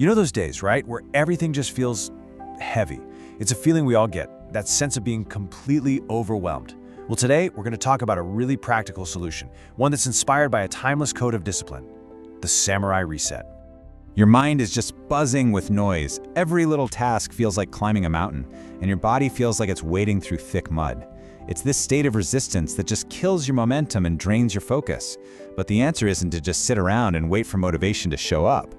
You know those days, right, where everything just feels heavy? It's a feeling we all get, that sense of being completely overwhelmed. Well, today we're going to talk about a really practical solution, one that's inspired by a timeless code of discipline, the Samurai Reset. Your mind is just buzzing with noise. Every little task feels like climbing a mountain, and your body feels like it's wading through thick mud. It's this state of resistance that just kills your momentum and drains your focus. But the answer isn't to just sit around and wait for motivation to show up.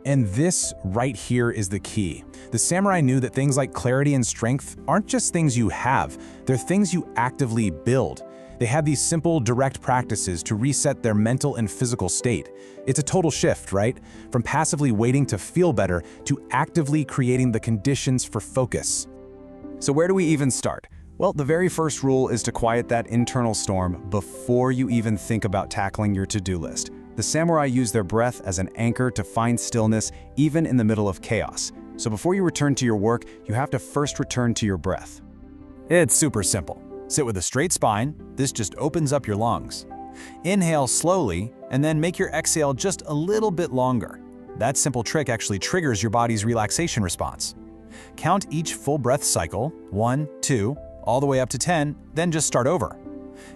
And this right here is the key. The samurai knew that things like clarity and strength aren't just things you have, they're things you actively build. They had these simple, direct practices to reset their mental and physical state. It's a total shift, right? From passively waiting to feel better to actively creating the conditions for focus. So where do we even start? Well, the very first rule is to quiet that internal storm before you even think about tackling your to-do list. The samurai use their breath as an anchor to find stillness even in the middle of chaos. So before you return to your work, you have to first return to your breath. It's super simple. Sit with a straight spine. This just opens up your lungs. Inhale slowly, and then make your exhale just a little bit longer. That simple trick actually triggers your body's relaxation response. Count each full breath cycle, 1, 2, all the way up to 10, then just start over.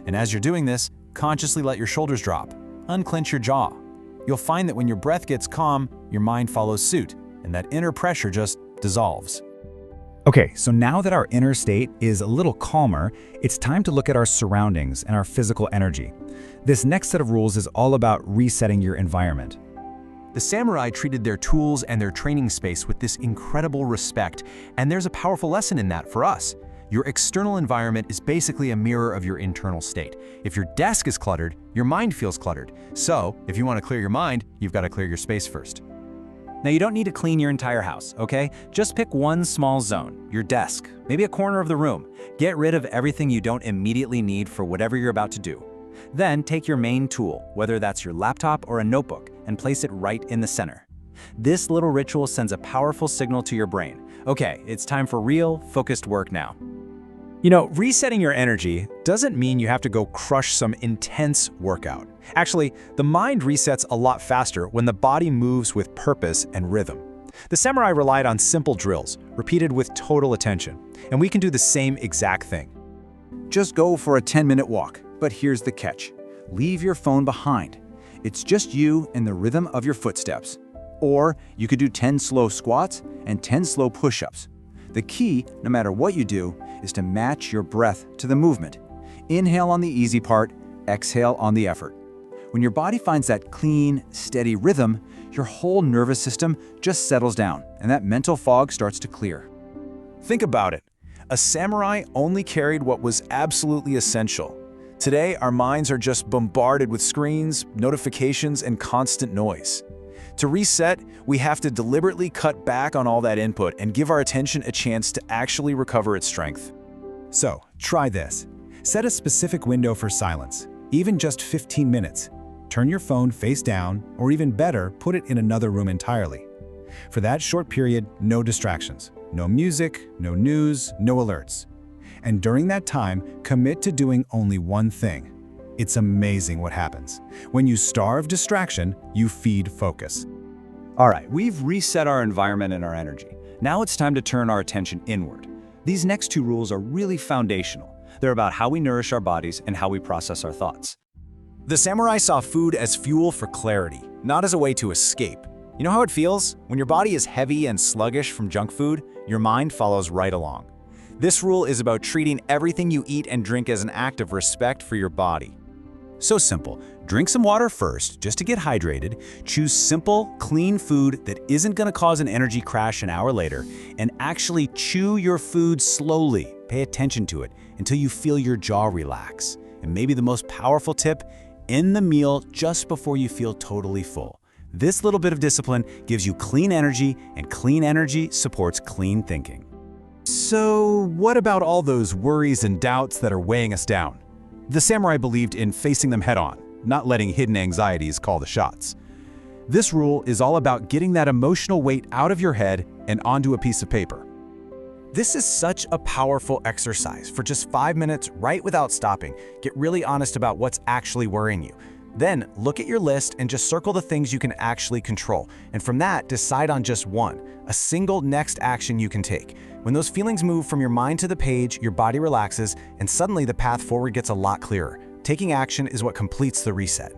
And as you're doing this, consciously let your shoulders drop. Unclench your jaw. You'll find that when your breath gets calm, your mind follows suit, and that inner pressure just dissolves. Okay, so now that our inner state is a little calmer, it's time to look at our surroundings and our physical energy. This next set of rules is all about resetting your environment. The samurai treated their tools and their training space with this incredible respect, and there's a powerful lesson in that for us. Your external environment is basically a mirror of your internal state. If your desk is cluttered, your mind feels cluttered. So, if you want to clear your mind, you've got to clear your space first. Now, you don't need to clean your entire house, okay? Just pick one small zone, your desk, maybe a corner of the room. Get rid of everything you don't immediately need for whatever you're about to do. Then take your main tool, whether that's your laptop or a notebook, and place it right in the center. This little ritual sends a powerful signal to your brain. Okay, it's time for real, focused work now. You know, resetting your energy doesn't mean you have to go crush some intense workout. Actually, the mind resets a lot faster when the body moves with purpose and rhythm. The samurai relied on simple drills, repeated with total attention, and we can do the same exact thing. Just go for a 10-minute walk, but here's the catch. Leave your phone behind. It's just you and the rhythm of your footsteps. Or you could do 10 slow squats and 10 slow push-ups. The key, no matter what you do, is to match your breath to the movement. Inhale on the easy part, exhale on the effort. When your body finds that clean, steady rhythm, your whole nervous system just settles down, and that mental fog starts to clear. Think about it. A samurai only carried what was absolutely essential. Today, our minds are just bombarded with screens, notifications, and constant noise. To reset, we have to deliberately cut back on all that input and give our attention a chance to actually recover its strength. So, try this. Set a specific window for silence, even just 15 minutes. Turn your phone face down, or even better, put it in another room entirely. For that short period, no distractions. No music, no news, no alerts. And during that time, commit to doing only one thing. It's amazing what happens. When you starve distraction, you feed focus. All right, we've reset our environment and our energy. Now it's time to turn our attention inward. These next two rules are really foundational. They're about how we nourish our bodies and how we process our thoughts. The samurai saw food as fuel for clarity, not as a way to escape. You know how it feels? When your body is heavy and sluggish from junk food, your mind follows right along. This rule is about treating everything you eat and drink as an act of respect for your body. So simple. Drink some water first, just to get hydrated. Choose simple, clean food that isn't going to cause an energy crash an hour later, and actually chew your food slowly. Pay attention to it until you feel your jaw relax. And maybe the most powerful tip, end the meal just before you feel totally full. This little bit of discipline gives you clean energy, and clean energy supports clean thinking. So what about all those worries and doubts that are weighing us down? The samurai believed in facing them head-on, not letting hidden anxieties call the shots. This rule is all about getting that emotional weight out of your head and onto a piece of paper. This is such a powerful exercise. For just 5 minutes, write without stopping. Get really honest about what's actually worrying you. Then look at your list and just circle the things you can actually control. And from that, decide on just one, a single next action you can take. When those feelings move from your mind to the page, your body relaxes, and suddenly the path forward gets a lot clearer. Taking action is what completes the reset.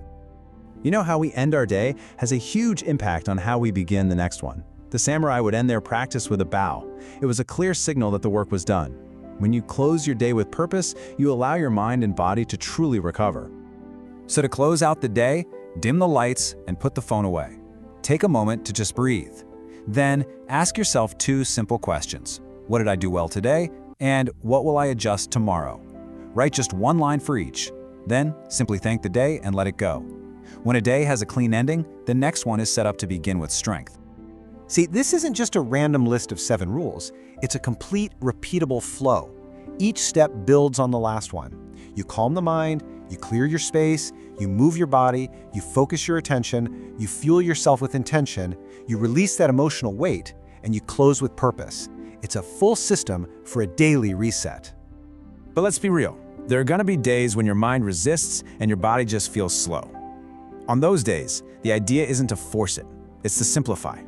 You know how we end our day has a huge impact on how we begin the next one. The samurai would end their practice with a bow. It was a clear signal that the work was done. When you close your day with purpose, you allow your mind and body to truly recover. So to close out the day, dim the lights and put the phone away. Take a moment to just breathe. Then ask yourself two simple questions. What did I do well today? And what will I adjust tomorrow? Write just one line for each. Then simply thank the day and let it go. When a day has a clean ending, the next one is set up to begin with strength. See, this isn't just a random list of 7 rules. It's a complete, repeatable flow. Each step builds on the last one. You calm the mind, you clear your space, you move your body, you focus your attention, you fuel yourself with intention, you release that emotional weight, and you close with purpose. It's a full system for a daily reset. But let's be real. There are going to be days when your mind resists and your body just feels slow. On those days, the idea isn't to force it, it's to simplify.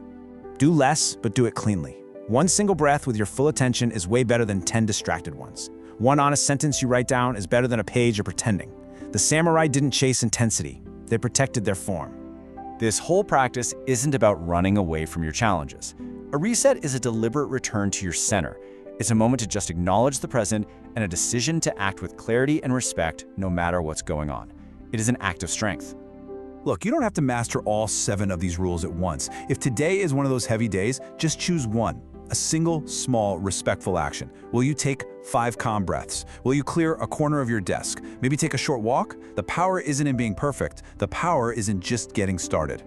Do less, but do it cleanly. One single breath with your full attention is way better than 10 distracted ones. One honest sentence you write down is better than a page of pretending. The samurai didn't chase intensity, they protected their form. This whole practice isn't about running away from your challenges. A reset is a deliberate return to your center. It's a moment to just acknowledge the present and a decision to act with clarity and respect no matter what's going on. It is an act of strength. Look, you don't have to master all 7 of these rules at once. If today is one of those heavy days, just choose one. A single, small, respectful action. Will you take 5 calm breaths? Will you clear a corner of your desk? Maybe take a short walk? The power isn't in being perfect. The power is in just getting started.